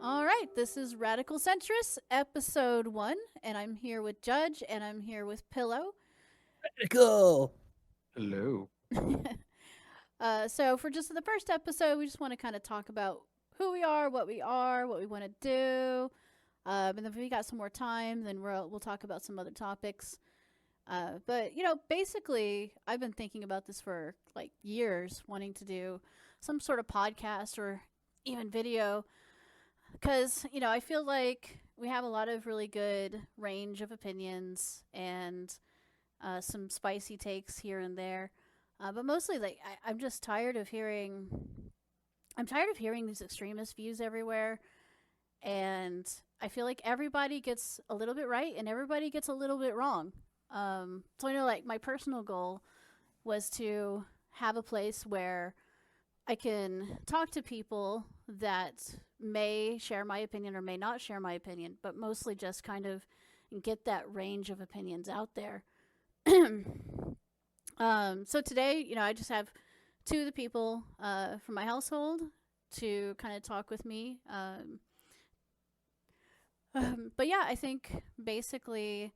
All right, this is Radical Centrists, episode 1, and I'm here with Judge, and I'm here with Pillow. Go. Hello. So for just the first episode, we just want to kind of talk about who we are, what we want to do, and then if we got some more time, then we'll talk about some other topics. But basically, I've been thinking about this for like years, wanting to do some sort of podcast or even video, because I feel like we have a lot of really good range of opinions and some spicy takes here and there. But mostly, like I'm just tired of hearing. I'm tired of hearing these extremist views everywhere, and I feel like everybody gets a little bit right and everybody gets a little bit wrong. So I know, like, my personal goal was to have a place where I can talk to people that may share my opinion or may not share my opinion, but mostly just kind of get that range of opinions out there. So today, I just have two of the people from my household to kind of talk with me. But yeah, I think basically,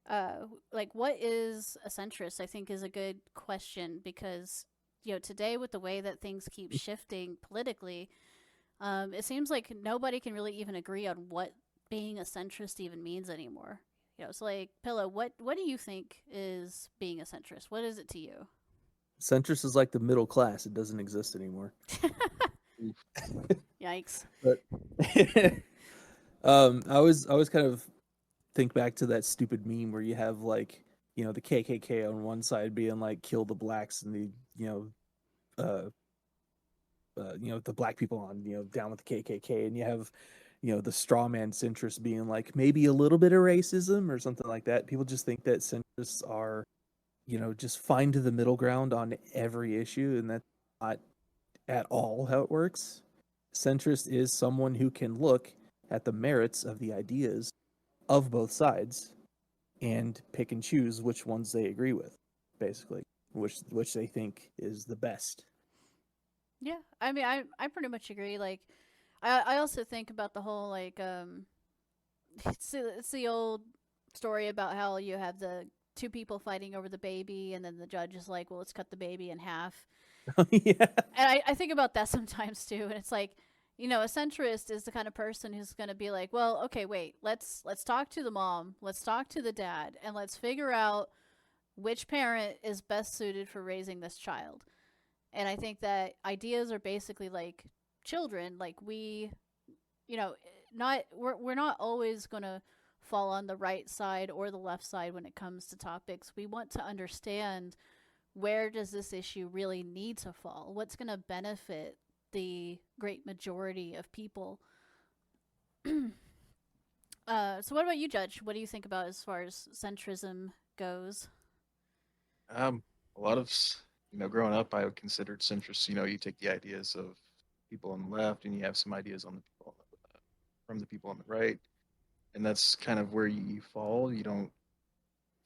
like, what is a centrist? I think is a good question because today with the way that things keep shifting politically, it seems like nobody can really even agree on what being a centrist even means anymore. It's like, Pillow, what do you think is being a centrist? What is it to you? Centrist is like the middle class. It doesn't exist anymore. Yikes. But I always kind of think back to that stupid meme where you have like, the KKK on one side being like kill the blacks and the the black people on down with the KKK, and you have the straw man centrists being like maybe a little bit of racism or something like that. People just think that centrists are just find the middle ground on every issue, and that's not at all how it works. Centrist is someone who can look at the merits of the ideas of both sides and pick and choose which ones they agree with, basically, which they think is the best. Yeah, I mean, I pretty much agree. Like, I also think about the whole, like, it's the old story about how you have the two people fighting over the baby, and then the judge is like, well, let's cut the baby in half. Yeah. And I think about that sometimes too, and it's like, a centrist is the kind of person who's going to be like, well, okay, wait, let's talk to the mom, let's talk to the dad, and let's figure out which parent is best suited for raising this child. And I think that ideas are basically like children. Like, we're not always going to fall on the right side or the left side when it comes to topics. We want to understand, where does this issue really need to fall? What's going to benefit the great majority of people? So what about you, Judge? What do you think about as far as centrism goes? A lot of growing up, I would consider centrist. You take the ideas of people on the left, and you have some ideas on the people from the people on the right, and that's kind of where you fall. You don't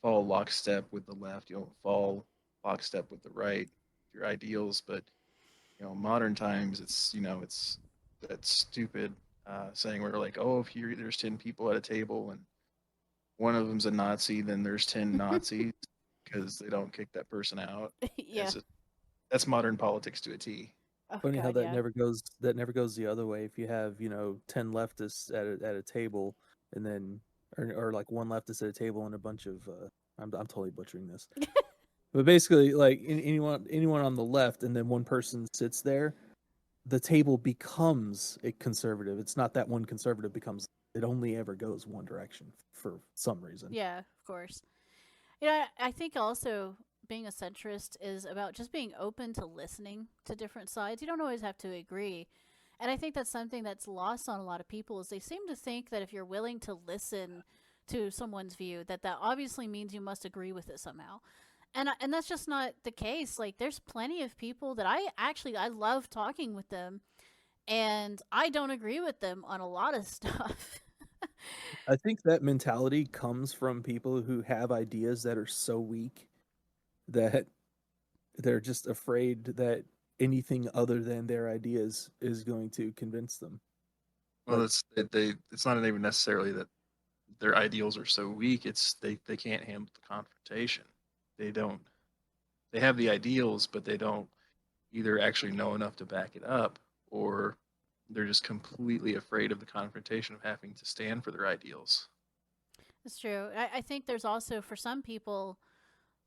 fall lockstep with the left. You don't fall lockstep with the right. Your ideals, but modern times, it's that stupid saying where like, oh, if there's 10 people at a table and one of them's a Nazi, then there's 10 Nazis because they don't kick that person out. Yeah. That's modern politics to a T. Oh, Funny how God, that yeah. never goes the other way. If you have 10 leftists at a table, and then or like one leftist at a table and a bunch of I'm totally butchering this. But basically, like anyone on the left, and then one person sits there, the table becomes a conservative. It's not that one conservative becomes. It only ever goes one direction for some reason. Yeah, of course. I think also being a centrist is about just being open to listening to different sides. You don't always have to agree. And I think that's something that's lost on a lot of people, is they seem to think that if you're willing to listen to someone's view, that obviously means you must agree with it somehow. And that's just not the case. Like, there's plenty of people that I love talking with them, and I don't agree with them on a lot of stuff. I think that mentality comes from people who have ideas that are so weak that they're just afraid that anything other than their ideas is going to convince them. Well, Like, it's not even necessarily that their ideals are so weak. It's they can't handle the confrontation. They don't. They have the ideals, but they don't either actually know enough to back it up, or they're just completely afraid of the confrontation of having to stand for their ideals. It's true. I think there's also for some people,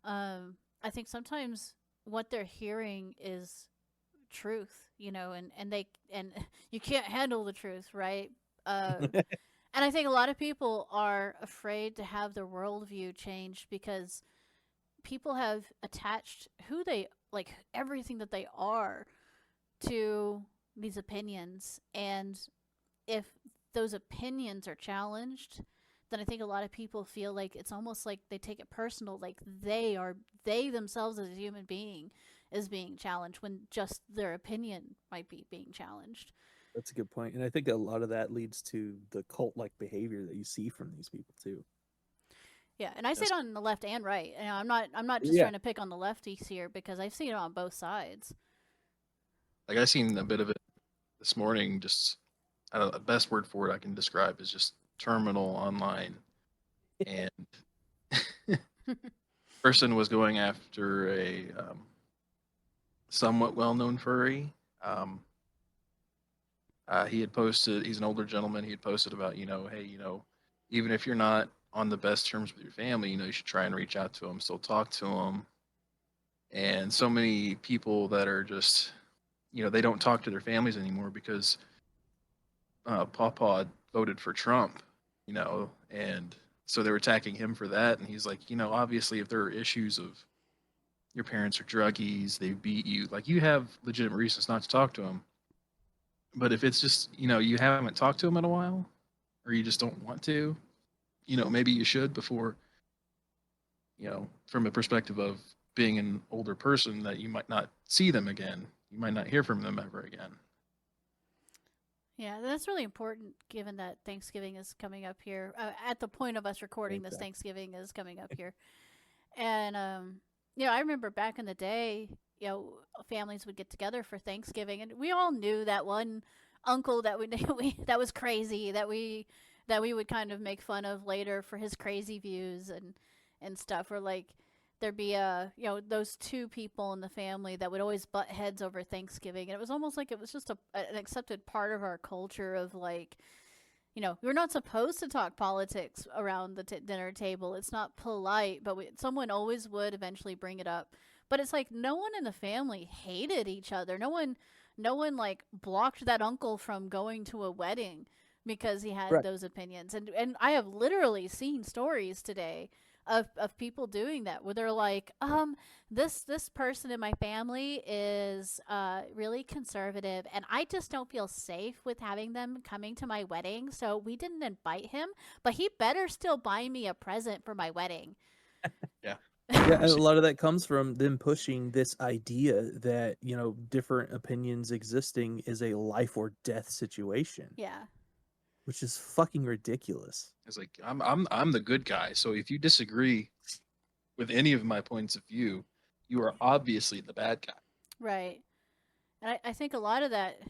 I think sometimes what they're hearing is truth, and you can't handle the truth, right? And I think a lot of people are afraid to have their worldview changed because people have attached who they like everything that they are to these opinions, and if those opinions are challenged, then I think a lot of people feel like it's almost like they take it personal, like they themselves as a human being is being challenged when just their opinion might be being challenged. that's a good point. And I think a lot of that leads to the cult like behavior that you see from these people too. Yeah, and I see it Yes. on the left and right. I'm not just Yeah. trying to pick on the lefties here because I've seen it on both sides. Like I seen a bit of it this morning. Just I don't know, the best word for it I can describe is just terminal online. And person was going after a somewhat well-known furry. Um, he had posted. He's an older gentleman. He had posted about hey, even if you're not on the best terms with your family, you should try and reach out to them, still talk to them. And so many people that are just they don't talk to their families anymore because Pawpaw voted for Trump, and so they were attacking him for that. And he's like, obviously, if there are issues of your parents are druggies, they beat you, like you have legitimate reasons not to talk to them. But if it's just, you haven't talked to them in a while, or you just don't want to, maybe you should before, from a perspective of being an older person that you might not see them again. You might not hear from them ever again. Yeah, that's really important given that Thanksgiving is coming up here. At the point of us recording this, Exactly. Thanksgiving is coming up here. And I remember back in the day, families would get together for Thanksgiving, and we all knew that one uncle that we that was crazy that we would kind of make fun of later for his crazy views and stuff. Or like there'd be those two people in the family that would always butt heads over Thanksgiving, and it was almost like it was just an accepted part of our culture of like we're not supposed to talk politics around the dinner table. It's not polite, but someone always would eventually bring it up. But it's like no one in the family hated each other. No one like blocked that uncle from going to a wedding because he had Right. those opinions. And I have literally seen stories today of people doing that where they're like, this person in my family is really conservative, and I just don't feel safe with having them coming to my wedding, so we didn't invite him, but he better still buy me a present for my wedding. Yeah. Yeah, and I've a seen- lot of that comes from them pushing this idea that, different opinions existing is a life or death situation, Yeah. which is fucking ridiculous. It's like I'm the good guy. So if you disagree with any of my points of view, you are obviously the bad guy. Right. And I think a lot of that,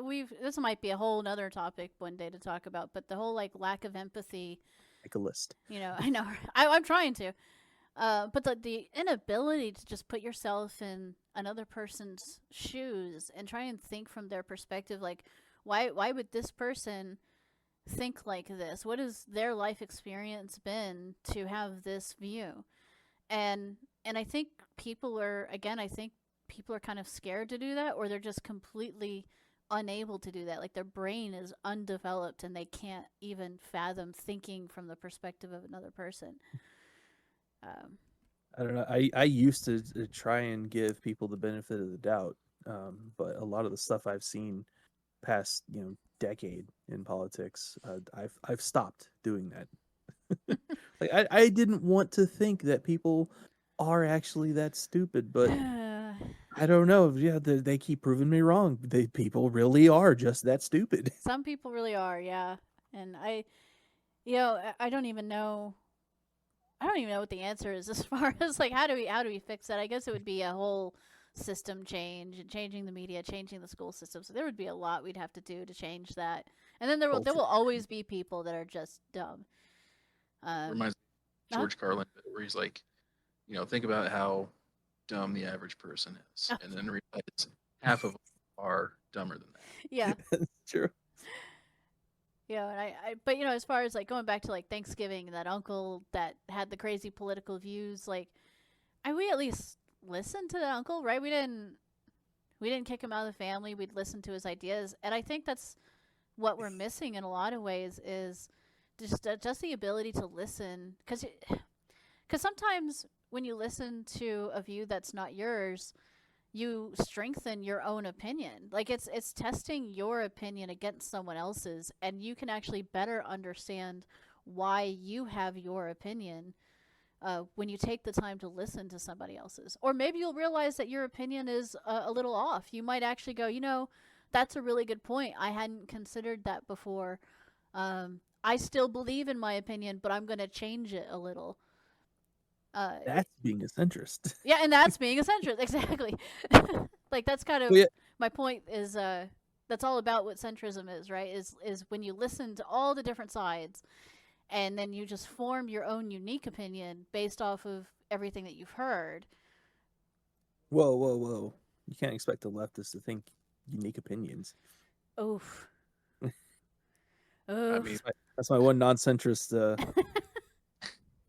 we've this might be a whole nother topic one day to talk about, but the whole like lack of empathy, Make a list. I know I'm trying to. But the inability to just put yourself in another person's shoes and try and think from their perspective, like why would this person think like this? What has their life experience been to have this view? And I think I think people are kind of scared to do that, or they're just completely unable to do that. Like their brain is undeveloped and they can't even fathom thinking from the perspective of another person. Um, I don't know. I used to try and give people the benefit of the doubt, but a lot of the stuff I've seen past decade in politics, I've stopped doing that. Like I didn't want to think that people are actually that stupid, but I don't know. Yeah, they keep proving me wrong. People really are just that stupid. Some people really are, yeah. And I don't even know. I don't even know what the answer is as far as like how do we fix that? I guess it would be a whole system change and changing the media, changing the school system. So there would be a lot we'd have to do to change that. And then there will Culture. always be people that are just dumb. Um, Reminds me of uh, George Carlin, where he's like, think about how dumb the average person is, and then realize half of them are dumber than that. yeah, That's true. and but as far as like going back to like Thanksgiving, that uncle that had the crazy political views, like, we at least listened to the uncle, right? We didn't kick him out of the family. We'd listen to his ideas, and I think that's what we're missing in a lot of ways is just the ability to listen, because sometimes when you listen to a view that's not yours, you strengthen your own opinion. Like it's testing your opinion against someone else's, and you can actually better understand why you have your opinion when you take the time to listen to somebody else's. Or maybe you'll realize that your opinion is a little off. You might actually go, that's a really good point. I hadn't considered that before. I still believe in my opinion, but I'm going to change it a little. Uh, That's being a centrist. yeah, and that's being a centrist, exactly. Like that's kind of Well, yeah, my point. Is that's all about what centrism is, right? Is when you listen to all the different sides, and then you just form your own unique opinion based off of everything that you've heard. whoa, whoa, whoa! You can't expect the leftists to think unique opinions. Oof. I mean, Oof. That's my one non-centrist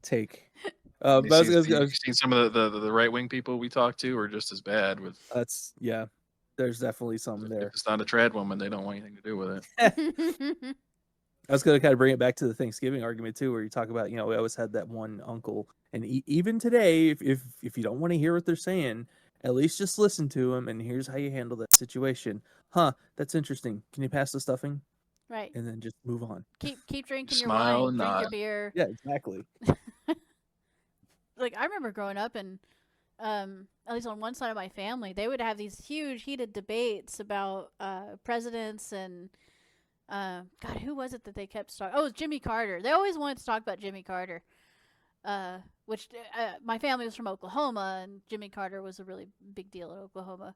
take. you But I was, seen, I was, you I was- seen some of the right wing people we talk to are just as bad with. that's yeah. There's definitely some If there. it's not a trad woman, they don't want anything to do with it. I was going to kind of bring it back to the Thanksgiving argument too, where you talk about, we always had that one uncle, and even today, if you don't want to hear what they're saying, at least just listen to them, and here's how you handle that situation. Huh? That's interesting. Can you pass the stuffing? Right. And then just move on. Keep drinking your Smile wine. and Drink your nod. beer. Yeah, exactly. Like I remember growing up and at least on one side of my family, they would have these huge heated debates about presidents and God, who was it that they kept talking? Oh, it was Jimmy Carter. They always wanted to talk about Jimmy Carter, which my family was from Oklahoma, and Jimmy Carter was a really big deal in Oklahoma.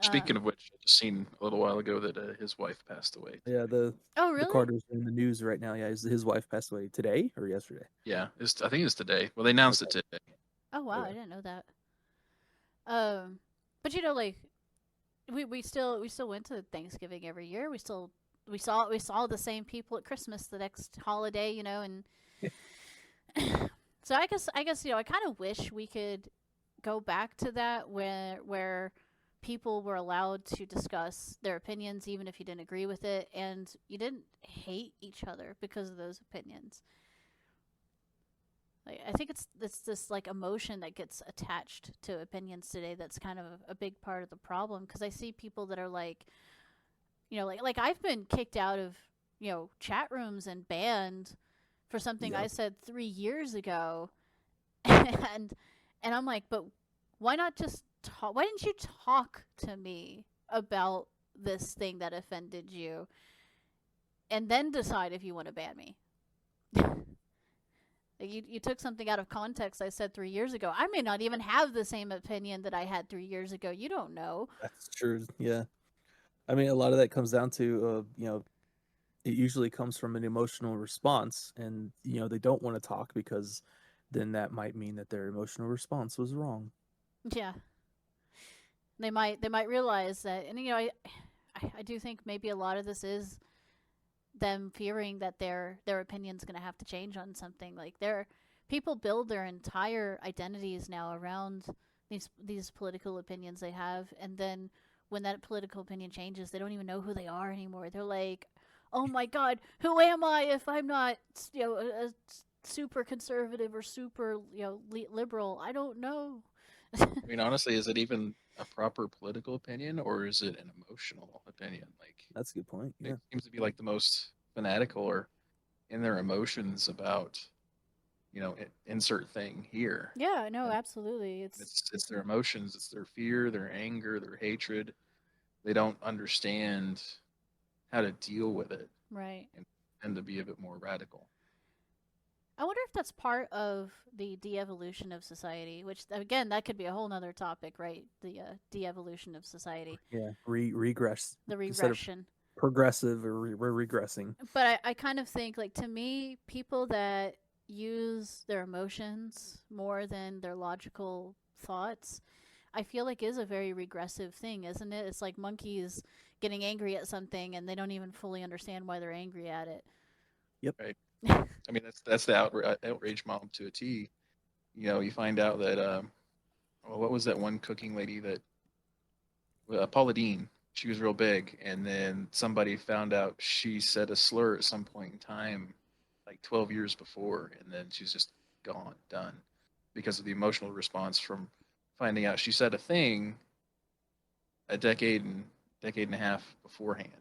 Speaking of which, I just seen a little while ago that his wife passed away. Yeah, the really? Carters are in the news right now. Yeah, his wife passed away today or yesterday. Yeah, I think it's today. Well, they announced it today. Oh wow, Okay. I didn't know that. But like we still went to Thanksgiving every year. We saw the same people at Christmas the next holiday, and so I guess I kind of wish we could go back to that where people were allowed to discuss their opinions even if you didn't agree with it, and you didn't hate each other because of those opinions. Like I think it's this like emotion that gets attached to opinions today that's kind of a big part of the problem, because I see people that are like, like I've been kicked out of chat rooms and banned for something I said 3 years ago, and I'm like, but why not just talk? Why didn't you talk to me about this thing that offended you, and then decide if you want to ban me? You took something out of context I said 3 years ago. I may not even have the same opinion that I had 3 years ago. You don't know. That's true. Yeah. I mean, a lot of that comes down to, it usually comes from an emotional response, and, they don't want to talk because then that might mean that their emotional response was wrong. Yeah. They might realize that, and I do think maybe a lot of this is them fearing that their opinion's going to have to change on something. Like people build their entire identities now around these political opinions they have, and then when that political opinion changes, they don't even know who they are anymore. They're like, "Oh my God, who am I if I'm not a super conservative or super liberal? I don't know." I mean, honestly, is it even a proper political opinion, or is it an emotional opinion? Like, That's a good point. Yeah. it seems to be like the most fanatical or in their emotions about, insert thing here. Yeah, no, And absolutely. it's their emotions, it's their fear, their anger, their hatred. They don't understand how to deal with it right. and tend to be a bit more radical. I wonder if that's part of the de-evolution of society, which again, that could be a whole nother topic, right? The de-evolution of society, Yeah, regress the instead of regression. progressive or we're regressing. But I kind of think, like, to me, people that use their emotions more than their logical thoughts, I feel like is a very regressive thing, isn't it? It's like monkeys getting angry at something and they don't even fully understand why they're angry at it. Yep. Right. I mean, that's the outrage mom to a T. You find out that well, what was that one cooking lady that Paula Deen? She was real big, and then somebody found out she said a slur at some point in time, like 12 years before, and then she's just gone, done, because of the emotional response from finding out she said a thing a decade and a half beforehand.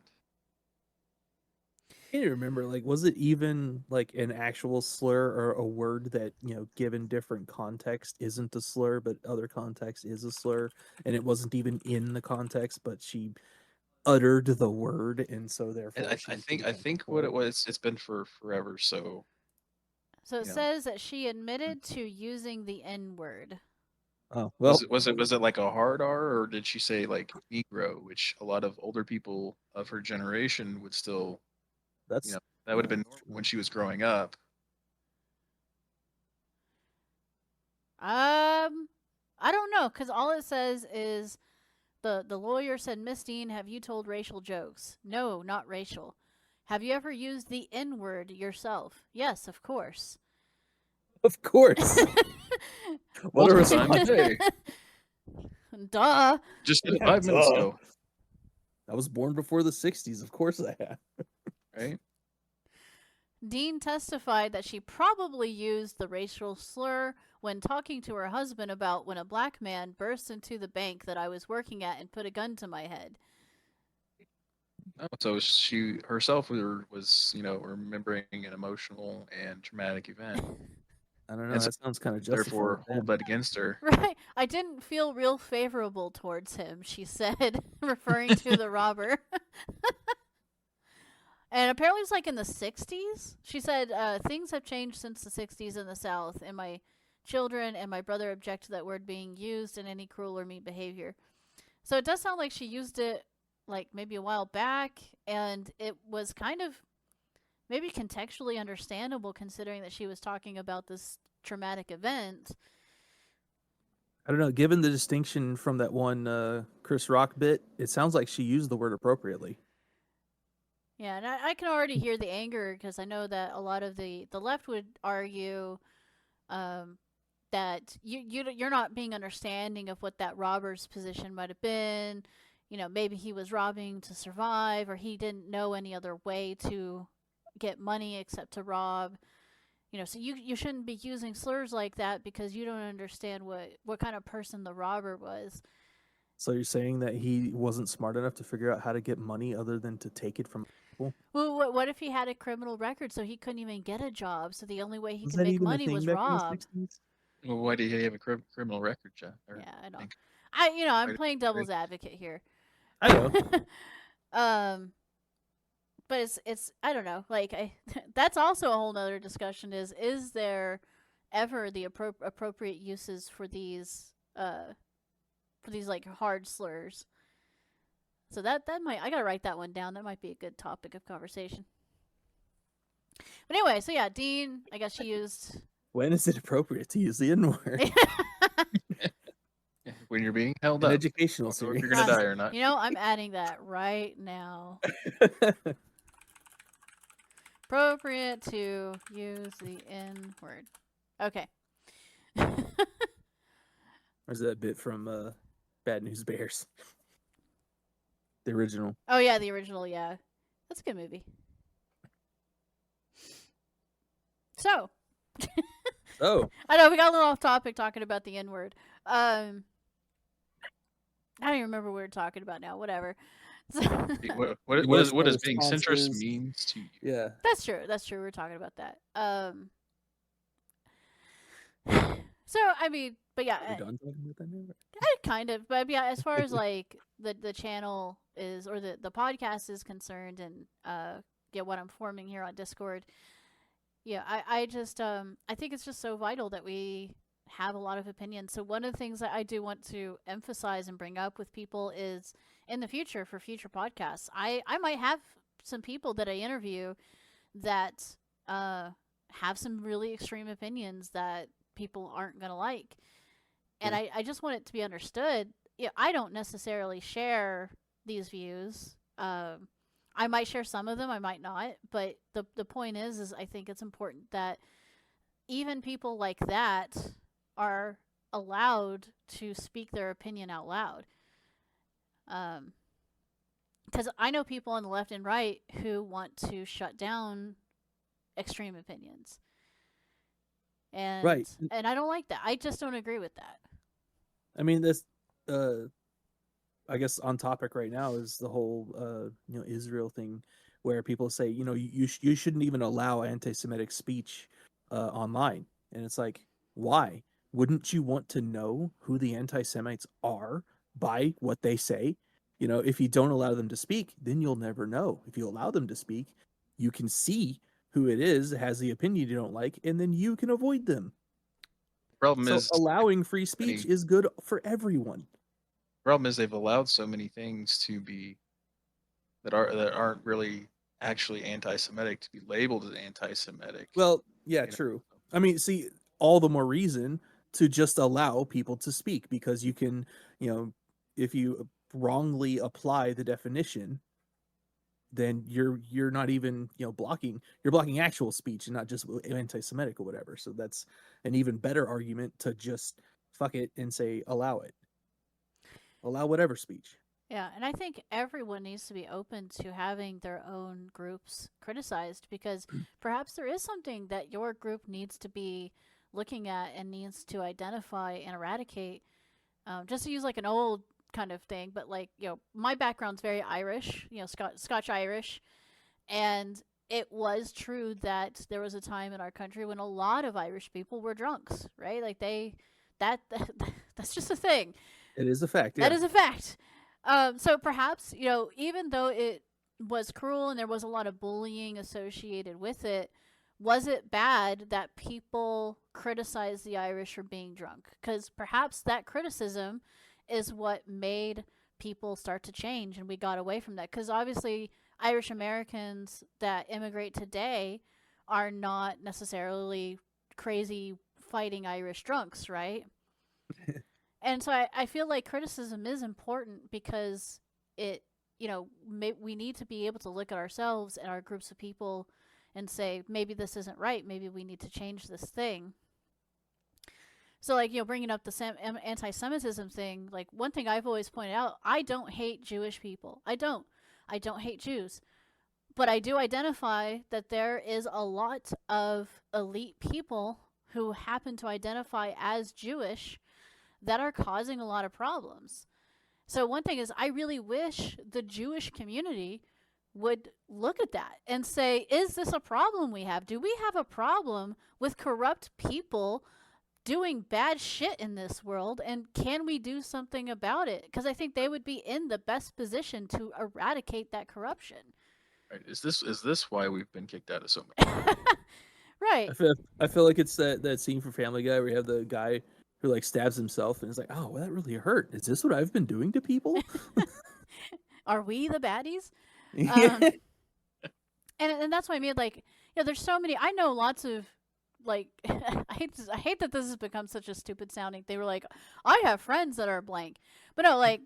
I can't remember, like, was it even like an actual slur or a word that, given different context isn't a slur, but other context is a slur, and it wasn't even in the context, but she uttered the word, and so And therefore she I became think what it slur. was, it's been for forever. So So it you know, says that she admitted to using the N word. Oh well, was it like a hard R, or did she say like Negro, which a lot of older people of her generation would still, that's that would have been normal when she was growing up. I don't know, because all it says is the lawyer said, Miss Dean, have you told racial jokes? No, not racial. Have you ever used the N word yourself? Yes, of course. of course. What a Multiple times a response! day. Duh. Just did it Yeah, 5 minutes duh. ago, I was born before the '60s. Of course I have. right? Dean testified that she probably used the racial slur when talking to her husband about when a black man burst into the bank that I was working at and put a gun to my head. Oh, so she herself was remembering an emotional and traumatic event, I don't know. and so That sounds kind of justified therefore hold then. that against her. Right. I didn't feel real favorable towards him, she said, referring to the robber. And apparently it's like in the 60s. She said, things have changed since the 60s in the South, and my children and my brother object to that word being used in any cruel or mean behavior. So it does sound like she used it like maybe a while back, and it was kind of maybe contextually understandable considering that she was talking about this traumatic event. I don't know. Given the distinction from that one Chris Rock bit, it sounds like she used the word appropriately. Yeah, and I can already hear the anger because I know that a lot of the left would argue um, that you're not being understanding of what that robber's position might have been. You know, maybe he was robbing to survive, or he didn't know any other way to get money except to rob. You know, so you shouldn't be using slurs like that because you don't understand what kind of person the robber was. So you're saying that he wasn't smart enough to figure out how to get money other than to take it from people? Well, what if he had a criminal record so he couldn't even get a job? So the only way he Was could that make even a money thing was back in the rob. '60s? Well, why did he have a criminal record, Jeff? Or Yeah, I know. think I'm why did playing devil's advocate here. I know. But it's I don't know. Like that's also a whole nother discussion. Is there ever the appropriate uses for these like hard slurs? So that might I gotta write that one down. That might be a good topic of conversation. But anyway, so yeah, Dean. I guess she used. When is it appropriate to use the N word? when you're being held An up, educational don't know if series. you're gonna die or not. You know, I'm adding that right now. Appropriate to use the N word. Okay. Where's that bit from Bad News Bears? The original. Oh yeah, the original. Yeah, that's a good movie. So, Oh, I know we got a little off topic talking about the N word. I don't even remember what we were talking about now. Whatever. What does being centrist responses. means to you? Yeah. That's true. That's true. We were talking about that. So I mean, but yeah, Are we done talking about that now? kind of. But yeah, as far as like the channel is or the podcast is concerned, and yeah, what I'm forming here on Discord, yeah, I just I think it's just so vital that we have a lot of opinions. So one of the things that I do want to emphasize and bring up with people is in the future for future podcasts, I might have some people that I interview that uh have some really extreme opinions that people aren't gonna like. And Sure. I just want it to be understood. Yeah, I don't necessarily share these views. I might share some of them, I might not. But the point is I think it's important that even people like that are allowed to speak their opinion out loud. Because I know people on the left and right who want to shut down extreme opinions, Right. and I don't like that. I just don't agree with that. I mean, this, uh, I guess on topic right now is the whole, Israel thing, where people say, you shouldn't even allow anti-Semitic speech online, and it's like, why? Wouldn't you want to know who the anti-Semites are by what they say? If you don't allow them to speak, then you'll never know. If you allow them to speak, you can see who it is that has the opinion you don't like, and then you can avoid them. Problem So is, allowing free speech many, is good for everyone. problem is they've allowed so many things to be that aren't really actually anti-Semitic to be labeled as anti-Semitic. Well, yeah, You know, true. I mean, see, all the more reason to just allow people to speak, because you can, if you wrongly apply the definition, then you're not even, you're blocking actual speech and not just anti-Semitic or whatever. So that's an even better argument to just fuck it and say allow it. Allow whatever speech. Yeah, and I think everyone needs to be open to having their own groups criticized because perhaps there is something that your group needs to be looking at and needs to identify and eradicate. Just to use like an old kind of thing, but like, my background's very Irish, Scotch Irish, and it was true that there was a time in our country when a lot of Irish people were drunks, right? Like that that's just a thing. It is a fact, That yeah. is a fact. So perhaps, even though it was cruel and there was a lot of bullying associated with it, was it bad that people criticized the Irish for being drunk? Because perhaps that criticism is what made people start to change and we got away from that. Because obviously, Irish Americans that immigrate today are not necessarily crazy fighting Irish drunks, right? And so I feel like criticism is important because it, we need to be able to look at ourselves and our groups of people and say, maybe this isn't right. Maybe we need to change this thing. So, like, bringing up the anti Semitism thing, like, one thing I've always pointed out, I don't hate Jewish people. I don't. I don't hate Jews. But I do identify that there is a lot of elite people who happen to identify as Jewish that are causing a lot of problems. So one thing is I really wish the Jewish community would look at that and say, is this a problem we have? Do we have a problem with corrupt people doing bad shit in this world, and can we do something about it? Because I think they would be in the best position to eradicate that corruption. right? Is this why we've been kicked out of so many? Right. I feel like it's that scene from Family Guy where you have the guy who like stabs himself and is like, oh, well, that really hurt. Is this what I've been doing to people? Are we the baddies? Yeah. And that's what I mean. Like, there's so many. I know lots of like. I hate that this has become such a stupid sounding. They were like, I have friends that are blank, but no, like,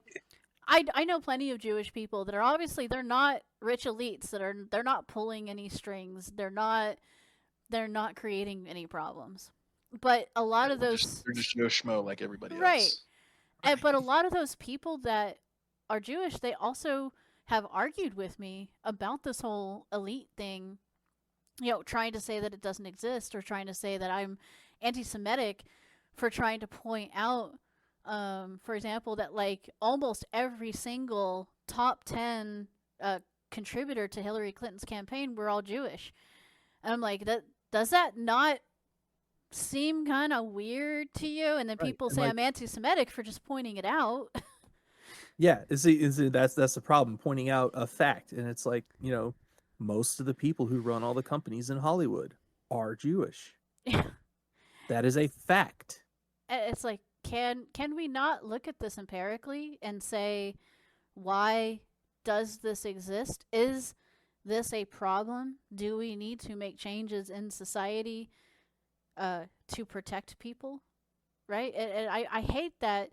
I know plenty of Jewish people that are obviously they're not rich elites they're not pulling any strings. They're not creating any problems. But a lot of those They're just Joe Schmo like everybody right. else. But a lot of those people that are Jewish, they also have argued with me about this whole elite thing, trying to say that it doesn't exist or trying to say that I'm anti Semitic for trying to point out, for example, that like almost every single top 10 contributor to Hillary Clinton's campaign were all Jewish. And I'm like, does that not seem kind of weird to you, and then Right. people And say like, I'm anti-Semitic for just pointing it out. yeah, that's the problem, pointing out a fact. And it's like, most of the people who run all the companies in Hollywood are Jewish. Yeah. That is a fact. It's like, can we not look at this empirically and say, why does this exist? Is this a problem? Do we need to make changes in society to protect people? Right? And I hate that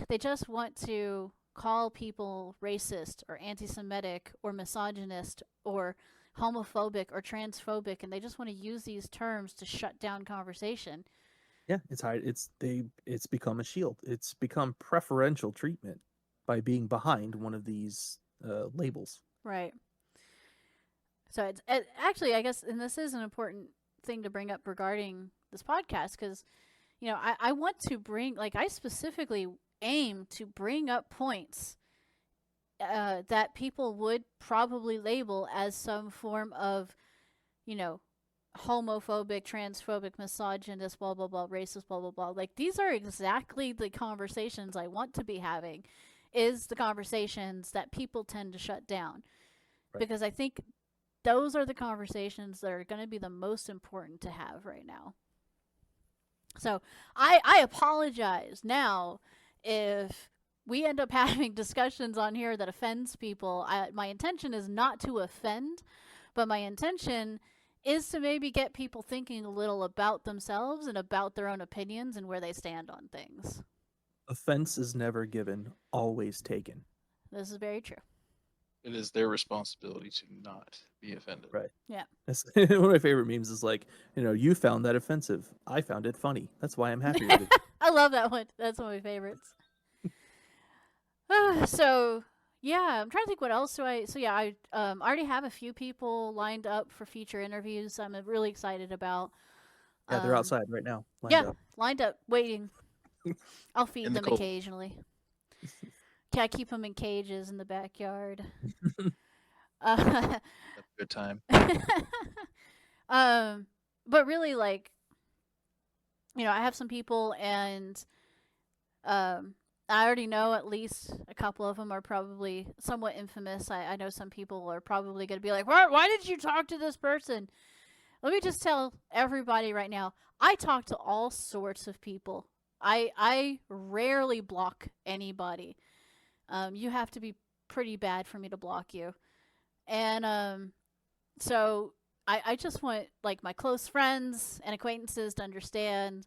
they just want to call people racist or anti-Semitic or misogynist or homophobic or transphobic, and they just want to use these terms to shut down conversation. Yeah, it's become a shield. It's become preferential treatment by being behind one of these labels. Right. So actually, I guess, and this is an important thing to bring up regarding this podcast, because I want to bring, like, I specifically aim to bring up points that people would probably label as some form of, you know, homophobic, transphobic, misogynist, blah, blah, blah, racist, blah, blah, blah. Like, these are exactly the conversations I want to be having, is the conversations that people tend to shut down. Right. Because I think those are the conversations that are going to be the most important to have right now. So I apologize now if we end up having discussions on here that offends people. My intention is not to offend, but my intention is to maybe get people thinking a little about themselves and about their own opinions and where they stand on things. Offense is never given, always taken. This is very true. It is their responsibility to not be offended. Right. Yeah. That's, one of my favorite memes is like, you found that offensive. I found it funny. That's why I'm happy with it. I love that one. That's one of my favorites. So yeah, I'm trying to think what else do I. So yeah, I already have a few people lined up for future interviews. I'm really excited about. Yeah, they're outside right now. Lined up, waiting. I'll feed In the them cold. occasionally. Can I keep them in cages in the backyard? Have a good time. But really, like, I have some people, and I already know at least a couple of them are probably somewhat infamous. I know some people are probably going to be like, why did you talk to this person? Let me just tell everybody right now, I talk to all sorts of people. I rarely block anybody. You have to be pretty bad for me to block you. And so I just want, like, my close friends and acquaintances to understand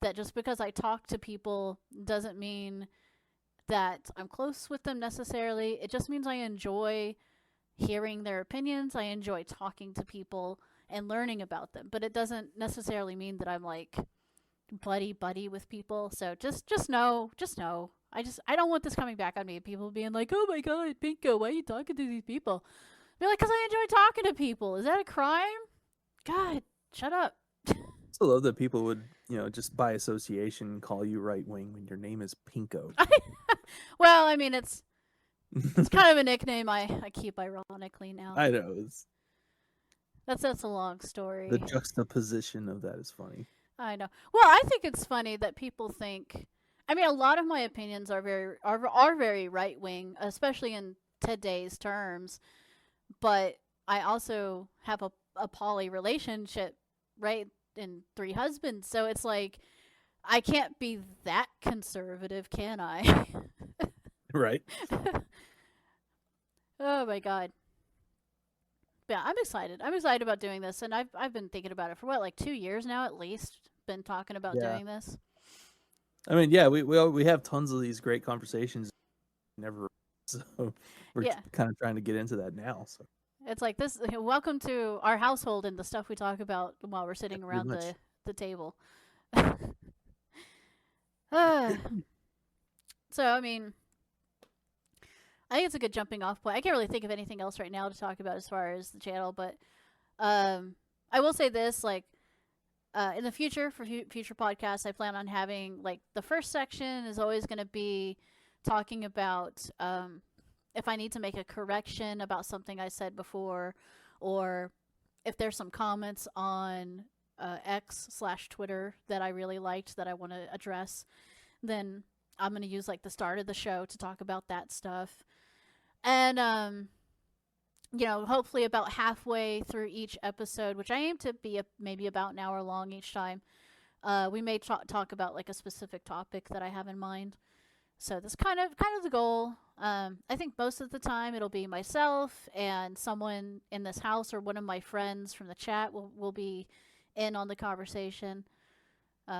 that just because I talk to people doesn't mean that I'm close with them necessarily. It just means I enjoy hearing their opinions. I enjoy talking to people and learning about them. But it doesn't necessarily mean that I'm, like, buddy with people. So just know. I don't want this coming back on me. People being like, oh my god, Pinko, why are you talking to these people? Be like, because I enjoy talking to people. Is that a crime? God, shut up. I still love that people would, just by association call you right wing when your name is Pinko. Well, I mean, it's kind of a nickname I keep ironically now. I know. That's a long story. The juxtaposition of that is funny. I know. Well, I think it's funny that people think. I mean, a lot of my opinions are very right wing, especially in today's terms. But I also have a poly relationship, right, and 3 husbands. So it's like, I can't be that conservative, can I? Right. Oh my god. Yeah, I'm excited. I'm excited about doing this, and I've been thinking about it for like 2 years now at least. Been talking about doing this. I mean, yeah, we have tons of these great conversations. Never, so we're kind of trying to get into that now. So it's like this. Welcome to our household and the stuff we talk about while we're sitting around the table. So I mean, I think it's a good jumping off point. I can't really think of anything else right now to talk about as far as the channel, but I will say this, like, in the future, for future podcasts, I plan on having, like, the first section is always going to be talking about if I need to make a correction about something I said before, or if there's some comments on X/Twitter that I really liked that I want to address, then I'm going to use like the start of the show to talk about that stuff. And hopefully about halfway through each episode, which I aim to be maybe about an hour long each time, we may talk about like a specific topic that I have in mind. So that's kind of the goal. I think most of the time it'll be myself and someone in this house or one of my friends from the chat will be in on the conversation.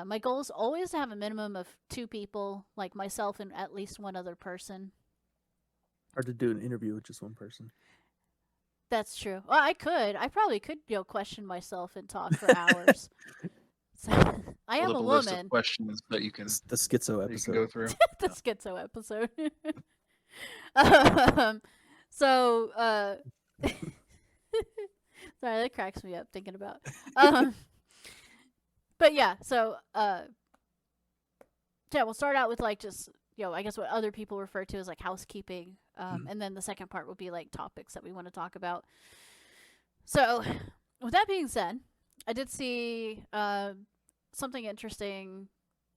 My goal is always to have a minimum of 2 people, like myself and at least one other person. Hard to do an interview with just one person. That's true. Well, I probably could, question myself and talk for hours. So, I am a list woman. of questions that you can The schizo that you can episode. go through. The schizo episode. So, sorry, that cracks me up thinking about. But yeah, so yeah, we'll start out with like just I guess what other people refer to as like housekeeping, and then the second part will be like topics that we want to talk about. So, with that being said, I did see something interesting,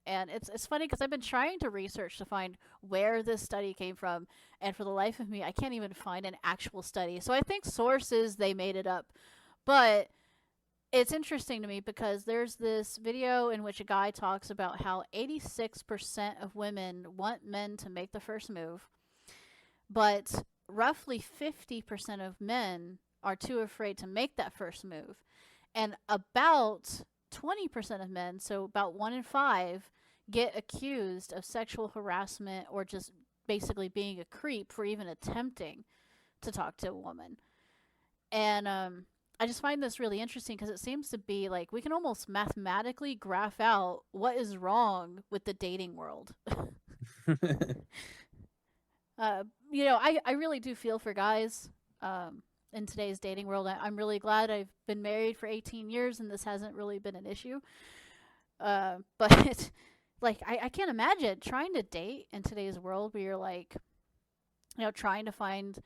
and it's funny because I've been trying to research to find where this study came from, and for the life of me, I can't even find an actual study. So I think sources they made it up, but it's interesting to me because there's this video in which a guy talks about how 86% of women want men to make the first move, but roughly 50% of men are too afraid to make that first move. And about 20% of men, so about 1 in 5, get accused of sexual harassment or just basically being a creep for even attempting to talk to a woman. And I just find this really interesting because it seems to be like we can almost mathematically graph out what is wrong with the dating world. I really do feel for guys in today's dating world. I'm really glad I've been married for 18 years and this hasn't really been an issue. But like I can't imagine trying to date in today's world where you're like, trying to find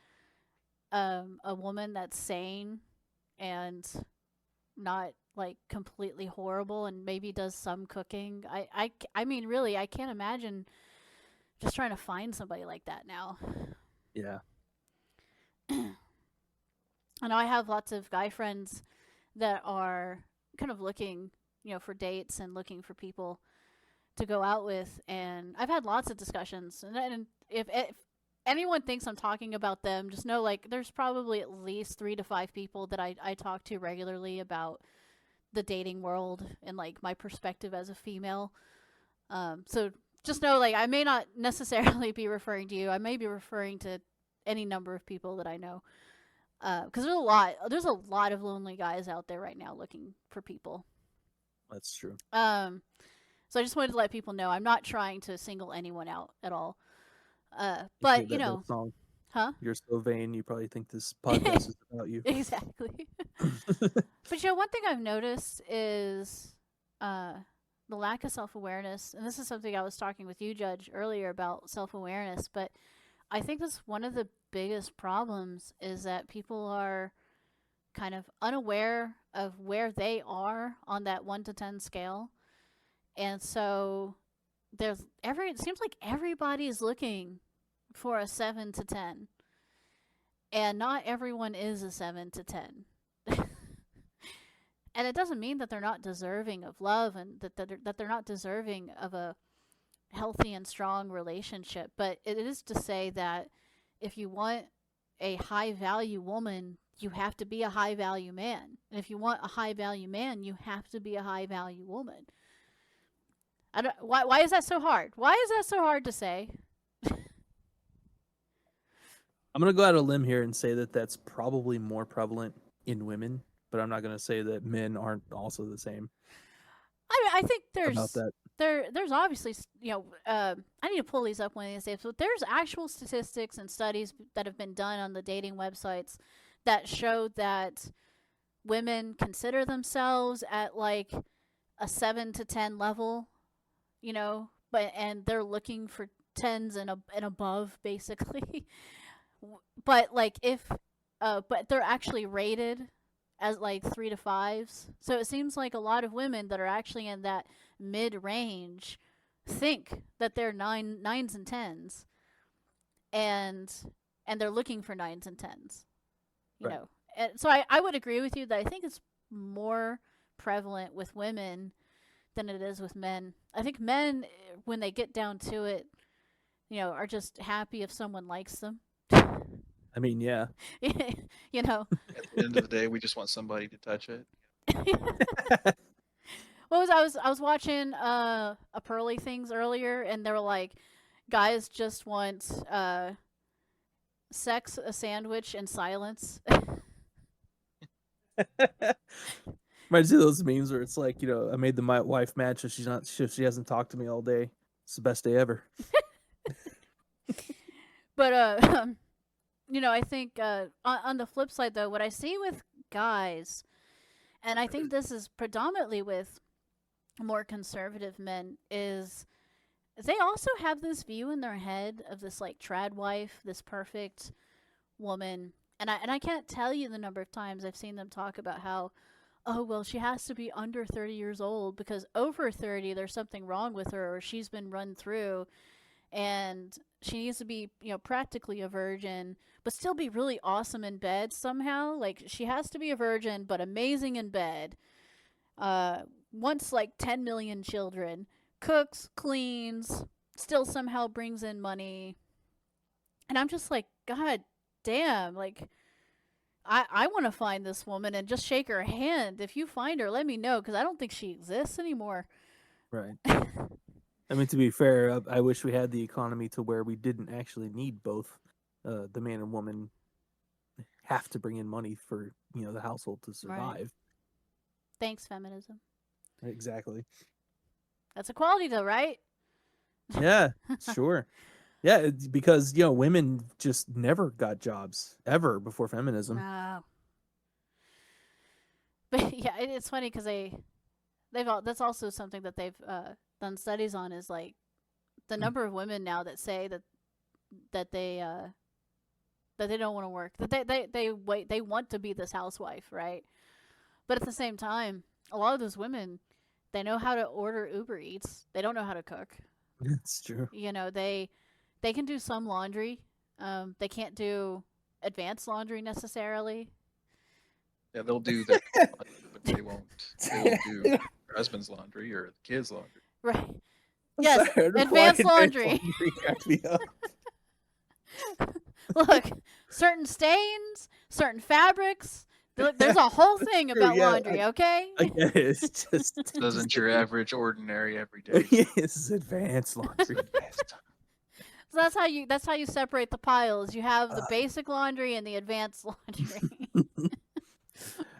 a woman that's sane and not like completely horrible and maybe does some cooking. I mean, really, I can't imagine just trying to find somebody like that now. Yeah. I know I have lots of guy friends that are kind of looking, for dates and looking for people to go out with, and I've had lots of discussions. And if anyone thinks I'm talking about them, just know like there's probably at least 3 to 5 people that I talk to regularly about the dating world and like my perspective as a female. So just know like I may not necessarily be referring to you. I may be referring to any number of people that I know. Because there's a lot of lonely guys out there right now looking for people. That's true. So I just wanted to let people know I'm not trying to single anyone out at all. But Song. Huh? You're so vain. You probably think this podcast is about you. Exactly. But one thing I've noticed is the lack of self-awareness, and this is something I was talking with you, Judge, earlier about self-awareness. But I think that's one of the biggest problems is that people are kind of unaware of where they are on that 1 to 10 scale. And so it seems like everybody is looking for a 7 to 10. And not everyone is a 7 to 10. And it doesn't mean that they're not deserving of love and that they're not deserving of a healthy and strong relationship. But it is to say that if you want a high value woman, you have to be a high value man. And if you want a high value man, you have to be a high value woman. Why is that so hard? Why is that so hard to say? I'm going to go out on a limb here and say that that's probably more prevalent in women, but I'm not going to say that men aren't also the same. I think there's about that. There's obviously, I need to pull these up one of these days, but there's actual statistics and studies that have been done on the dating websites that show that women consider themselves at like a 7 to 10 level, and they're looking for 10s and above basically. But like but they're actually rated as like 3 to 5s. So it seems like a lot of women that are actually in that mid range think that they're nines and tens, and they're looking for nines and tens. You Right. know, and so I would agree with you that I think it's more prevalent with women than it is with men. I think men, when they get down to it, are just happy if someone likes them. I mean, yeah. you know, At the end of the day, we just want somebody to touch it. I was watching a Pearly Things earlier, and they were like, guys just want sex, a sandwich, and silence. Reminds me of those memes where it's like, I made the my wife mad, so she hasn't talked to me all day. It's the best day ever. But I think on the flip side, though, what I see with guys, and I think this is predominantly with more conservative men, is they also have this view in their head of this like trad wife, this perfect woman. And I can't tell you the number of times I've seen them talk about how, oh well, she has to be under 30 years old because over 30 there's something wrong with her, or she's been run through, and she needs to be, practically a virgin, but still be really awesome in bed somehow. Like she has to be a virgin, but amazing in bed. Wants like 10 million children, cooks, cleans, still somehow brings in money. And I'm just like, God damn, like, I want to find this woman and just shake her hand. If you find her, let me know, because I don't think she exists anymore. Right. I mean, to be fair, I wish we had the economy to where we didn't actually need both the man and woman have to bring in money for, the household to survive. Right. Thanks, feminism. Exactly. That's equality, though, right? Yeah, sure. Yeah, because, women just never got jobs ever before feminism. No. But yeah, it's funny because that's also something that they've done studies on, is like the number of women now that say that they don't want to work, that they want to be this housewife, right? But at the same time, a lot of those women, they know how to order Uber Eats. They don't know how to cook. It's true. They can do some laundry. They can't do advanced laundry necessarily. Yeah, they'll do their laundry, but they won't do their husband's laundry or the kids' laundry. Right. I'm Yes, sorry, I don't know why advanced advanced laundry. cracked me up. Look, certain stains, certain fabrics. There's a whole thing about Yeah, laundry, okay? I get it. It's just Doesn't your average, ordinary, everyday. It's advanced laundry. So that's how you separate the piles. You have the basic laundry and the advanced laundry.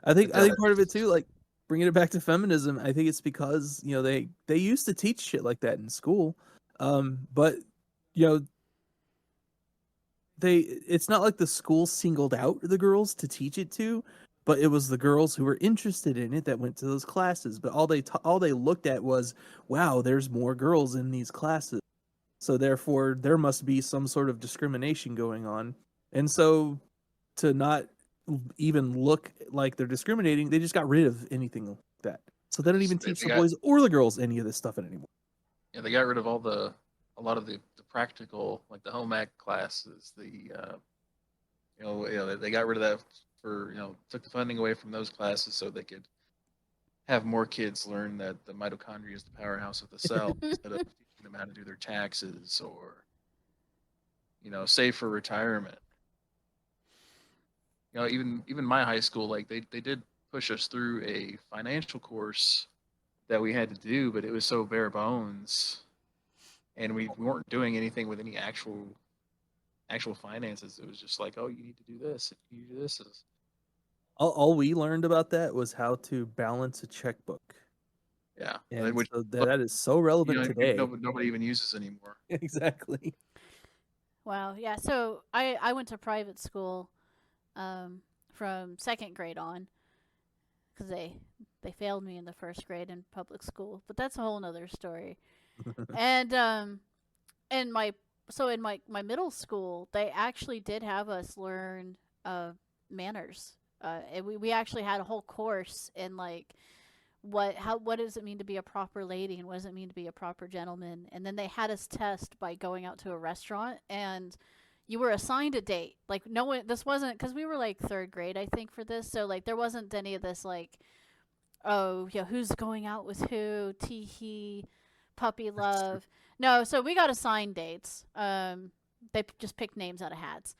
I think part of it too, like bringing it back to feminism, I think it's because they used to teach shit like that in school, but you know it's not like the school singled out the girls to teach it to, but it was the girls who were interested in it that went to those classes. But all they looked at was, wow, there's more girls in these classes, so therefore there must be some sort of discrimination going on. And so to not even look like they're discriminating, they just got rid of anything like that. So they don't even teach the boys or the girls any of this stuff anymore. Yeah, they got rid of a lot of the practical, like the home ec classes. They got rid of that for, took the funding away from those classes so they could have more kids learn that the mitochondria is the powerhouse of the cell instead of teaching them how to do their taxes or, save for retirement. Even my high school, like they did push us through a financial course that we had to do, but it was so bare bones, and we weren't doing anything with any actual finances. It was just like, oh, you need to do this, you need to do this. All we learned about that was how to balance a checkbook. Yeah, and which so that is so relevant today. Nobody even uses anymore. Exactly. Wow. Yeah. So I went to private school from second grade on, because they failed me in the first grade in public school, but that's a whole nother story. And in my middle school, they actually did have us learn manners, And we actually had a whole course in like what does it mean to be a proper lady and what does it mean to be a proper gentleman. And then they had us test by going out to a restaurant, and you were assigned a date. Like no one, this wasn't because we were like third grade, I think, for this. So like there wasn't any of this like, oh yeah, who's going out with who, tee hee, puppy That's true. love. No, so we got assigned dates. They just picked names out of hats,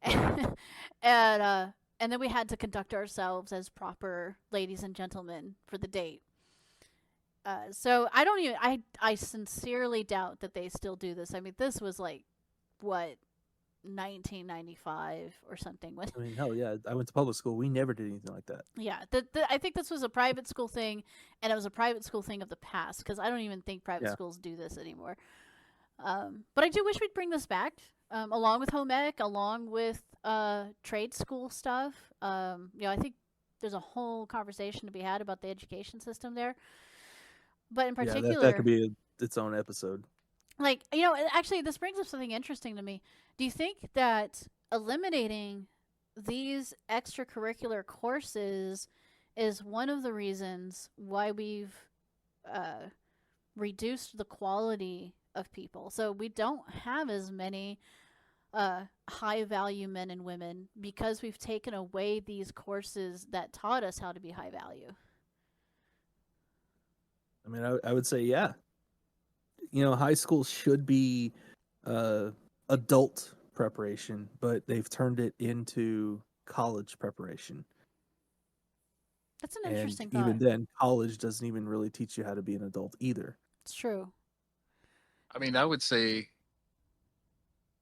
and and then we had to conduct ourselves as proper ladies and gentlemen for the date. So I don't even I sincerely doubt that they still do this. I mean, this was like what 1995 or something. When I mean, hell yeah, I went to public school. We never did anything like that. yeah, I think this was a private school thing, and it was a private school thing of the past because I don't even think private Yeah. schools do this anymore. But I do wish we'd bring this back, along with home ec, along with trade school stuff. I think there's a whole conversation to be had about the education system there. But in Yeah, that particular, could be its own episode. like actually, this brings up something interesting to me. Do you think that eliminating these extracurricular courses is one of the reasons why we've uh, reduced the quality of people? So we don't have as many high value men and women because we've taken away these courses that taught us how to be high value. I mean, I would say, yeah. High school should be adult preparation, but they've turned it into college preparation. That's an And interesting even thought. then, college doesn't even really teach you how to be an adult either. It's true. I mean, I would say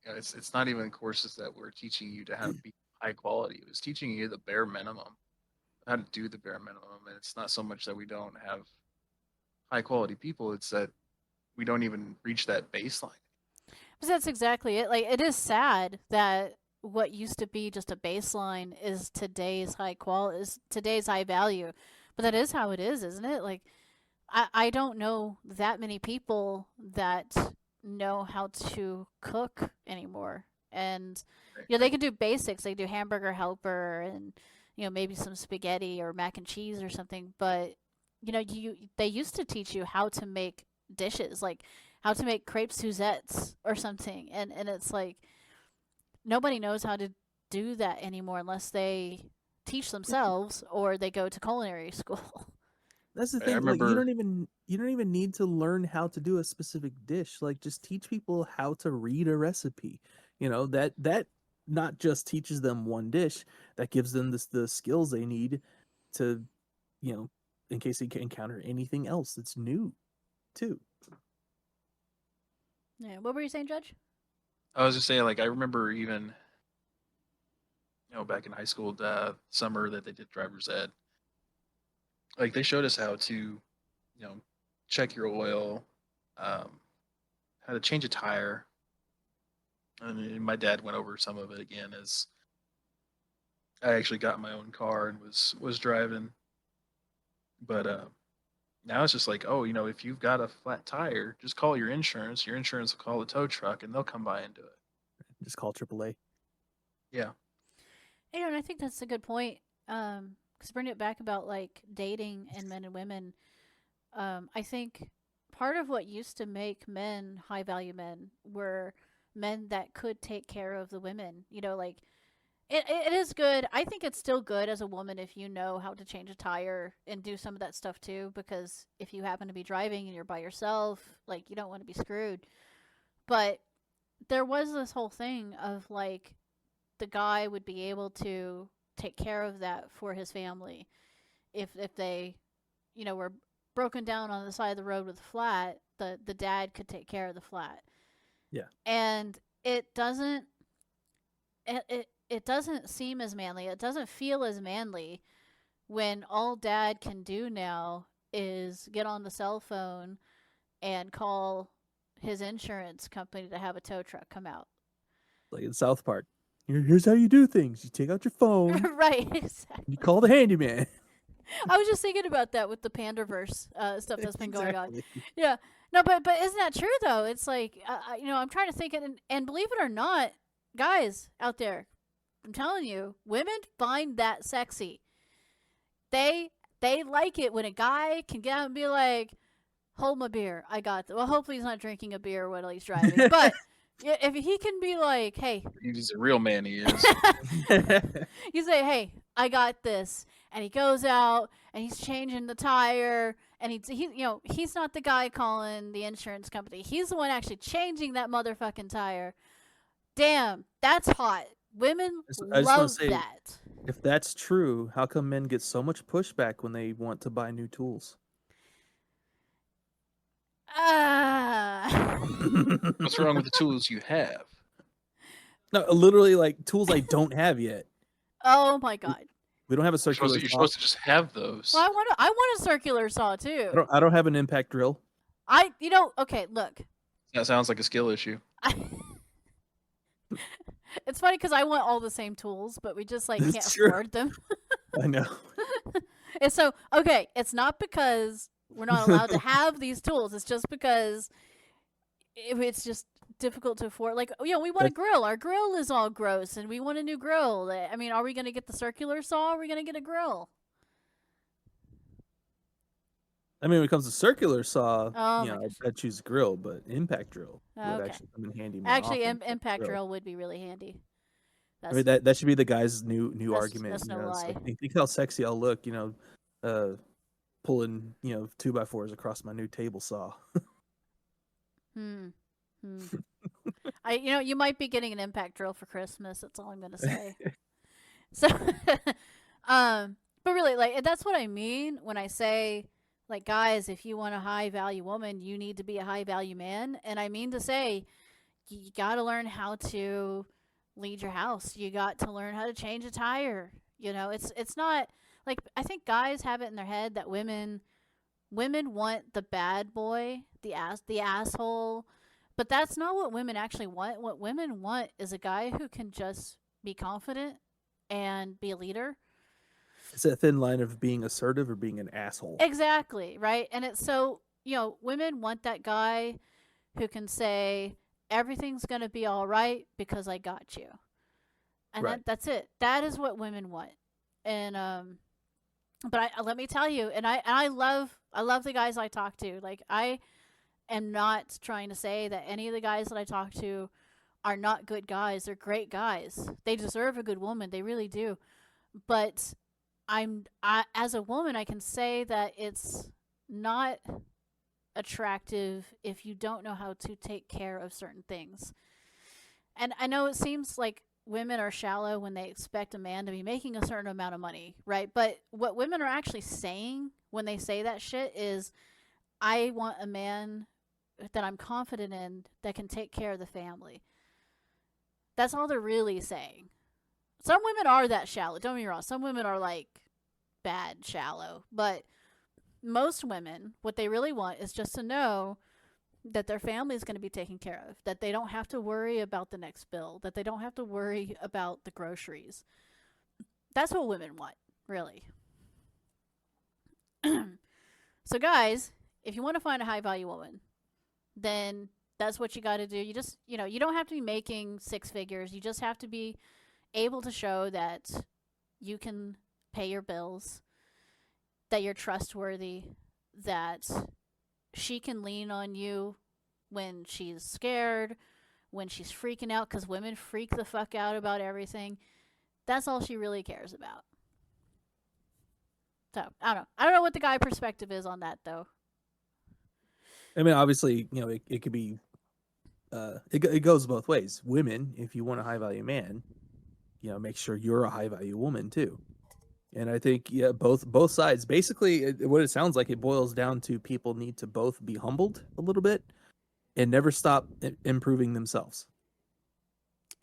it's not even courses that were teaching you to how to be high quality. It was teaching you the bare minimum, how to do the bare minimum. And it's not so much that we don't have high quality people; it's that we don't even reach that baseline. But that's exactly it. Like it is sad that what used to be just a baseline is today's high value. But that is how it is, isn't it? Like I don't know that many people that know how to cook anymore. And they can do basics. They do hamburger helper and maybe some spaghetti or mac and cheese or something, but they used to teach you how to make dishes, like how to make crepe Suzettes or something. And it's like nobody knows how to do that anymore unless they teach themselves or they go to culinary school. That's the I thing. Like remember, you don't even need to learn how to do a specific dish. Like just teach people how to read a recipe. That not just teaches them one dish, that gives them the skills they need to, in case they can encounter anything else that's new, too. Yeah. What were you saying, Judge? I was just saying, like, I remember even, back in high school, the summer that they did driver's ed, like they showed us how to, check your oil, um, how to change a tire. And my dad went over some of it again as I actually got my own car and was driving. But now it's just like, oh, if you've got a flat tire, just call your insurance. Your insurance will call the tow truck, and they'll come by and do it. Just call AAA. Yeah. And I think that's a good point. Because bring it back about like dating and men and women. I think part of what used to make men high value men were men that could take care of the women. Like it is good. I think it's still good as a woman if you know how to change a tire and do some of that stuff too. Because if you happen to be driving and you're by yourself, like you don't want to be screwed. But there was this whole thing of like the guy would be able to take care of that for his family if they were broken down on the side of the road with a flat. The dad could take care of the flat. Yeah. And it doesn't seem as manly, it doesn't feel as manly when all dad can do now is get on the cell phone and call his insurance company to have a tow truck come out. Like in South Park. Here's how you do things. You take out your phone. Right, exactly. You call the handyman. I was just thinking about that with the Pandaverse stuff that's been going on. Exactly. Yeah, no, but isn't that true though? It's like I'm trying to think, and believe it or not, guys out there, I'm telling you, women find that sexy. They they like it when a guy can get out and be like, "Hold my beer, I got this." Well, hopefully he's not drinking a beer while he's driving, but if he can be like, "Hey," He's a real man. He is. you say, "Hey, I got this," and he goes out and he's changing the tire, and he's not the guy calling the insurance company. He's the one actually changing that motherfucking tire. Damn, that's hot. Women I just want to love say, that. if that's true, how come men get so much pushback when they want to buy new tools? Ah. What's wrong with the tools you have? No, literally, like tools I don't have yet. Oh my god. We don't have a You're circular supposed saw. to just have those. Well, I want a circular saw too. I don't have an impact drill. Okay, look. That sounds like a skill issue. It's funny because I want all the same tools, but we just like That's can't true. afford them. I know. And so, okay, it's not because we're not allowed to have these tools. It's just because it's just difficult to afford. Like, we want a grill. Our grill is all gross, and we want a new grill. I mean, are we going to get the circular saw? Or are we going to get a grill? I mean, when it comes to circular saw, Oh my gosh. I'd choose grill, but impact drill would Okay. actually come in handy more Actually, often than impact grill. drill would be really handy. I mean, that should be the guy's new argument. That's no It's lie. like, think how sexy I'll look, pulling 2x4s across my new table saw. Hmm. You might be getting an impact drill for Christmas. That's all I'm gonna say. So, but really, like that's what I mean when I say, like, guys, if you want a high value woman, you need to be a high value man, and I mean to say, you got to learn how to lead your house. You got to learn how to change a tire. It's not like I think guys have it in their head that women want the bad boy, the asshole, but that's not what women actually want. What women want is a guy who can just be confident and be a leader. It's that thin line of being assertive or being an asshole. Exactly, right? And it's so, women want that guy who can say everything's going to be all right because I got you. And Right. that's it. That is what women want. And but let me tell you, and I love the guys I talk to. Like, I am not trying to say that any of the guys that I talk to are not good guys. They're great guys. They deserve a good woman. They really do. But as a woman, I can say that it's not attractive if you don't know how to take care of certain things. And I know it seems like women are shallow when they expect a man to be making a certain amount of money, right? But what women are actually saying when they say that shit is, I want a man that I'm confident in that can take care of the family. That's all they're really saying. Some women are that shallow. Don't get me wrong. Some women are like bad shallow. But most women, what they really want is just to know that their family is going to be taken care of, that they don't have to worry about the next bill, that they don't have to worry about the groceries. That's what women want, really. So, guys, if you want to find a high value woman, then that's what you got to do. You just, you don't have to be making six figures. You just have to be able to show that you can pay your bills, that you're trustworthy, that she can lean on you when she's scared, when she's freaking out, because women freak the fuck out about everything. That's all she really cares about. So, I don't know what the guy perspective is on that, though. I mean, obviously, it could be, it goes both ways. Women, if you want a high value man, make sure you're a high value woman too. And I think, both sides. Basically, what it sounds like, it boils down to people need to both be humbled a little bit and never stop improving themselves.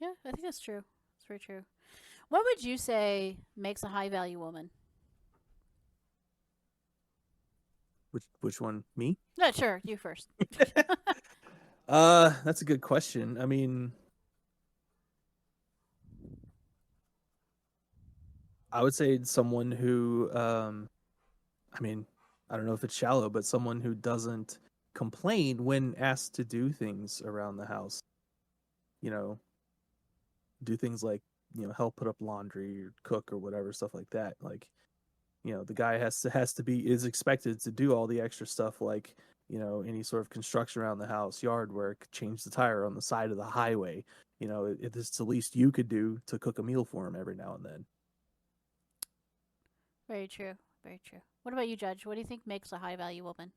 Yeah, I think that's true. It's very true. What would you say makes a high value woman? Which one? Me? No, sure, you first. That's a good question. I mean, I would say someone who, I mean, I don't know if it's shallow, but someone who doesn't complain when asked to do things around the house. Do things like help put up laundry or cook or whatever stuff like that. Like, the guy has to be is expected to do all the extra stuff, like, any sort of construction around the house, yard work, change the tire on the side of the highway. It's the least you could do to cook a meal for him every now and then. Very true. Very true. What about you, Judge? What do you think makes a high value woman?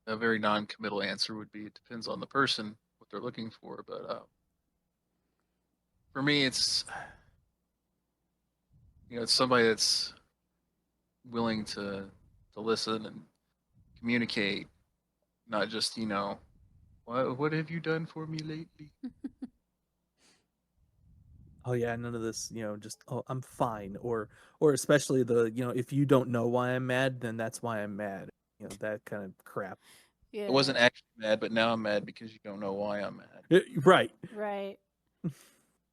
A very non-committal answer would be it depends on the person, what they're looking for. But for me, it's somebody that's willing to listen and communicate, not just what have you done for me lately? Oh yeah, none of this, just, oh, I'm fine, or especially the, if you don't know why I'm mad, then that's why I'm mad. That kind of crap. I Yeah. wasn't actually mad, but now I'm mad because you don't know why I'm mad. Right. Right. You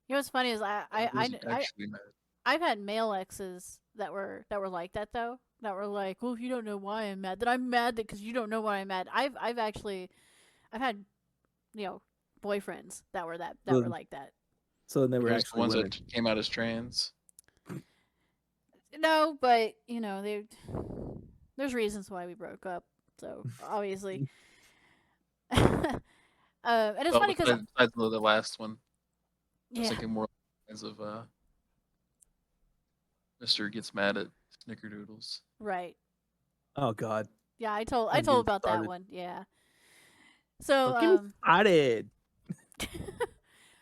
know what's funny is I wasn't actually mad. I've had male exes that were like that though. That were like, well, if you don't know why I'm mad, then I'm mad because you don't know why I'm mad. I've had boyfriends that were So, like that. so then they It were was the actually ones women. that came out as trans. No, but there's reasons why we broke up. So obviously, and it's Well, funny because besides the last one, I was yeah, thinking more as of Mister gets mad at snickerdoodles. right. Oh God, Yeah, I I'm told getting about that started. one. Yeah. So Don't get me started.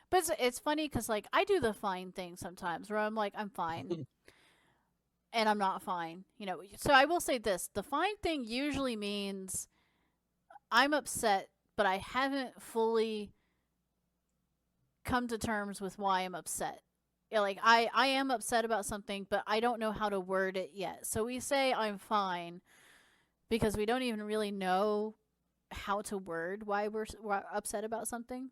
but it's funny because like I do the fine thing sometimes where I'm like I'm fine and I'm not fine. So I will say this: the fine thing usually means I'm upset, but I haven't fully come to terms with why I'm upset. Yeah, like I am upset about something, but I don't know how to word it yet. So we say I'm fine because we don't even really know how to word why we're upset about something.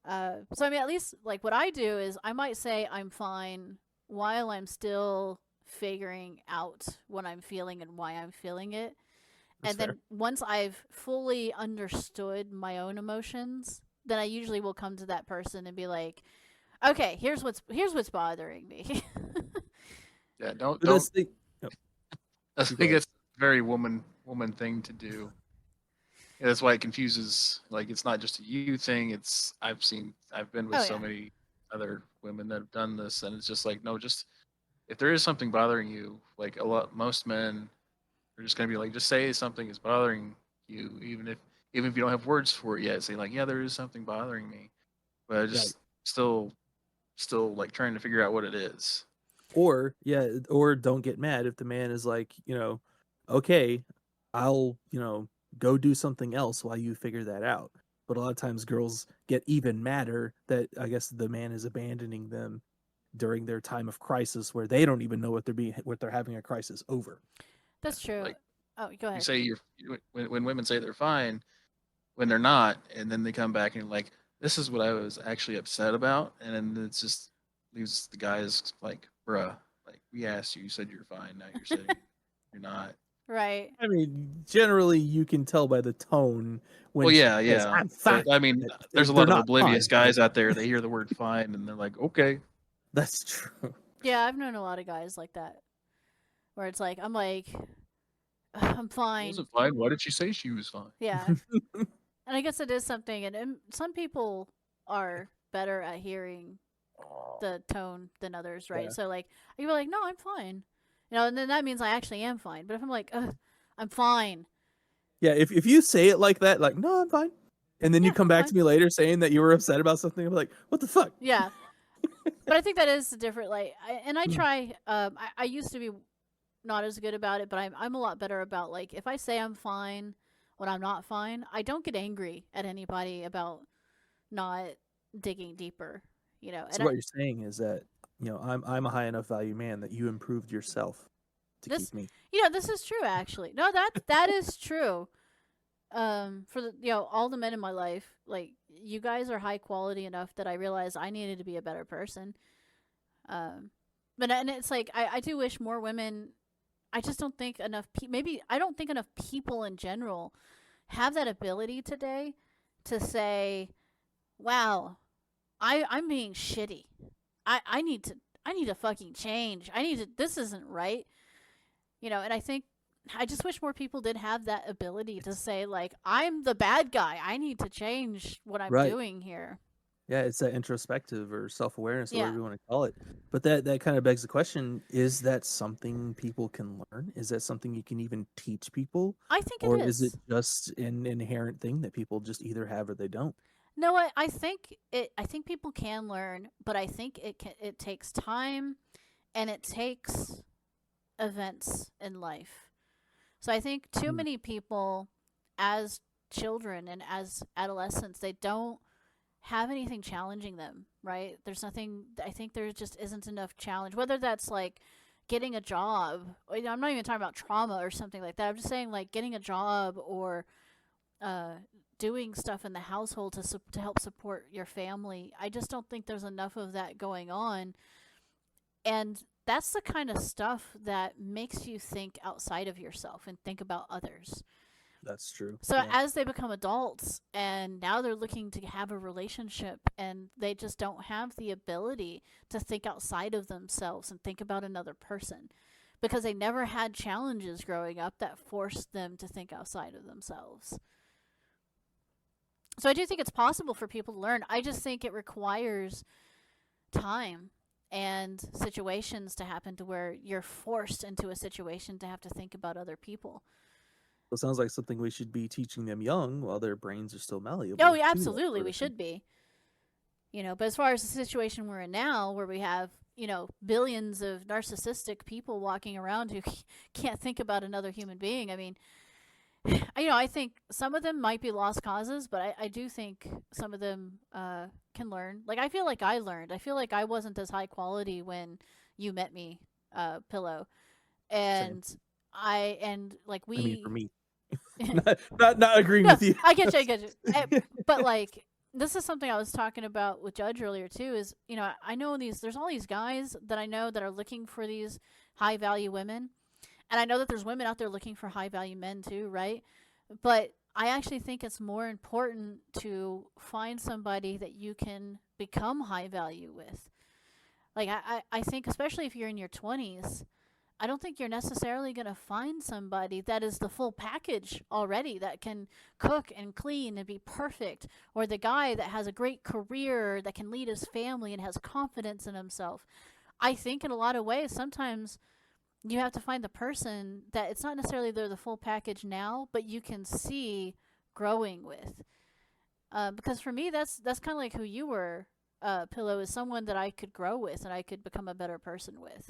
So I mean, at least like what I do is I might say I'm fine while I'm still figuring out what I'm feeling and why I'm feeling it. That's And fair. then once I've fully understood my own emotions, then I usually will come to that person and be like, "Okay, here's what's bothering me." Yeah, don't But don't. oh, I you go think ahead. it's a very woman thing to do. Yeah, that's why it confuses. Like it's not just a you thing. I've been with Oh so yeah, many other women that have done this, and it's just like no, just if there is something bothering you, like most men are just gonna be like, just say something is bothering you, even if you don't have words for it yet. Say like, yeah, there is something bothering me, but I Right. just still like trying to figure out what it is. Or yeah, or don't get mad if the man is like, okay, I'll, go do something else while you figure that out. But a lot of times girls get even madder that I guess the man is abandoning them during their time of crisis where they don't even know what they're having a crisis over. that's true. Like Oh, go you ahead. say when women say they're fine when they're not, and then they come back and like, this is what I was actually upset about, and then it's just leaves the guys like, bruh, like we asked you, you said you're fine, now you're saying you're not. Right. I mean, generally you can tell by the tone Well, when she yeah, says yeah, I'm fine but I mean, that there's a they're lot of not oblivious fine. guys out there. They hear the word fine and they're like, okay, That's true. Yeah, I've known a lot of guys like that where it's like I'm like I'm I fine. wasn't fine. Why did she say she was fine? Yeah, and I guess it is something, and some people are better at hearing the tone than others, right? Yeah. So like you're like, no, I'm fine, and then that means I actually am fine. But if I'm like, I'm fine, Yeah, if you say it like that, like, no, I'm fine. And then you yeah, come I'm back to fine, me later saying that you were upset about something, I'm like, what the fuck? yeah. But I think that is different. Like, I try. I used to be not as good about it, but I'm a lot better about like if I say I'm fine when I'm not fine, I don't get angry at anybody about not digging deeper. So And what you're saying is that, I'm a high enough value man that you improved yourself to this, keep me. this is true actually. No, that is true. For the all the men in my life, like you guys are high quality enough that I realized I needed to be a better person. Um, but and it's like I do wish more women. I just don't think enough. Maybe I don't think enough people in general have that ability today to say, "Wow, I'm being shitty. I need to fucking change. This isn't right. And I think I just wish more people did have that ability to say, like, I'm the bad guy. I need to change what I'm Right. doing here. Yeah, it's that introspective or self-awareness, or Yeah. whatever you want to call it. But that kind of begs the question, is that something people can learn? Is that something you can even teach people? I think it Or is it is. just an inherent thing that people just either have or they don't? No, I think people can learn, but I think it takes time and it takes events in life. So I think too Mm. many people as children and as adolescents, they don't have anything challenging them, right? There's nothing, I think there just isn't enough challenge, whether that's like getting a job. I'm not even talking about trauma or something like that. I'm just saying like getting a job or uh, doing stuff in the household to help support your family. I just don't think there's enough of that going on, and that's the kind of stuff that makes you think outside of yourself and think about others. That's true. So Yeah. as they become adults and now they're looking to have a relationship and they just don't have the ability to think outside of themselves and think about another person because they never had challenges growing up that forced them to think outside of themselves. So I do think it's possible for people to learn. I just think it requires time and situations to happen to where you're forced into a situation to have to think about other people. So it sounds like something we should be teaching them young while their brains are still malleable. Oh, yeah, to that absolutely, sort we of thing. should be. But as far as the situation we're in now, where we have, billions of narcissistic people walking around who can't think about another human being, I mean, I think some of them might be lost causes, but I do think some of them can learn. Like, I feel like I learned. I feel like I wasn't as high quality when you met me, Pillow. Same. And and like I mean, for we. me, not agreeing No, with you. I get you, I get you. But like, this is something I was talking about with Judge earlier too. Is I know there's all these guys that I know that are looking for these high value women, and I know that there's women out there looking for high value men too, right? But I actually think it's more important to find somebody that you can become high value with. Like I think especially if you're in your 20s, I don't think you're necessarily going to find somebody that is the full package already, that can cook and clean and be perfect, or the guy that has a great career, that can lead his family and has confidence in himself. I think in a lot of ways, sometimes you have to find the person that it's not necessarily they're the full package now, but you can see growing with. Because for me, that's kind of like who you were, Pillow, is someone that I could grow with and I could become a better person with.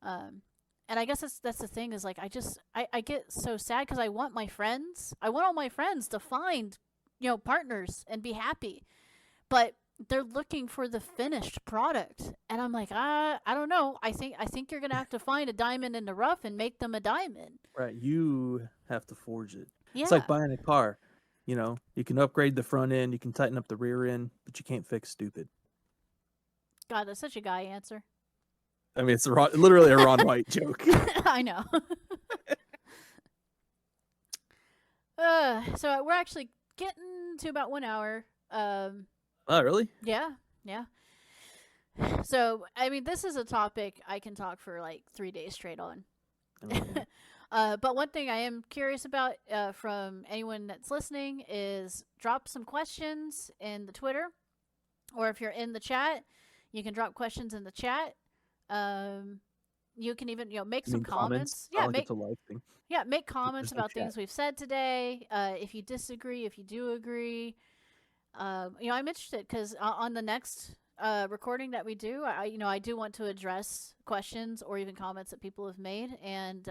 Um, and I guess that's the thing, is like I get so sad because I want all my friends to find partners and be happy, but they're looking for the finished product, and I'm like, I don't know. I think you're gonna have to find a diamond in the rough and make them a diamond. Right, you have to forge it. It's like Yeah. buying a car. You can upgrade the front end, you can tighten up the rear end, but you can't fix stupid. God, that's such a guy answer. I mean, it's literally a Ron White joke. I know. So we're actually getting to about 1 hour. Oh, really? Yeah, yeah. So I mean, this is a topic I can talk for like 3 days straight on. Okay. But one thing I am curious about, from anyone that's listening, is drop some questions in the Twitter, or if you're in the chat, you can drop questions in the chat. Um, you can even make You some mean comments? comments. It's not like it's a live thing. Make comments There's no about chat. things we've said today. If you disagree, if you do agree, I'm interested because on the next recording that we do, I do want to address questions or even comments that people have made, and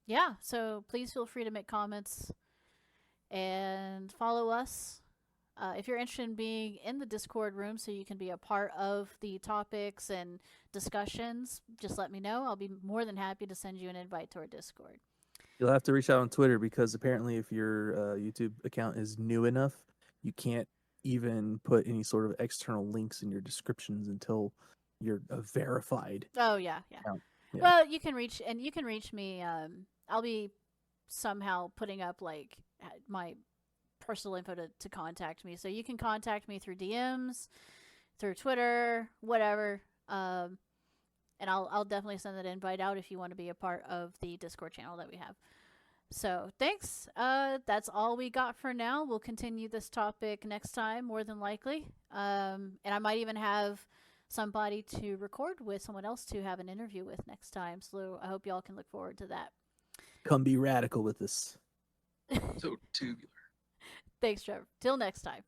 yeah, so please feel free to make comments and follow us. If you're interested in being in the Discord room so you can be a part of the topics and discussions, just let me know. I'll be more than happy to send you an invite to our Discord. You'll have to reach out on Twitter, because apparently if your YouTube account is new enough, you can't even put any sort of external links in your descriptions until you're a verified Oh, yeah. account. Yeah. Well, you can reach me. I'll be somehow putting up like my personal info to contact me. So you can contact me through DMs, through Twitter, whatever. And I'll definitely send that invite out if you want to be a part of the Discord channel that we have. So thanks. That's all we got for now. We'll continue this topic next time, more than likely. And I might even have somebody to record with, someone else to have an interview with next time. So I hope y'all can look forward to that. Come be radical with us. So tubular. Thanks, Trevor. Till next time.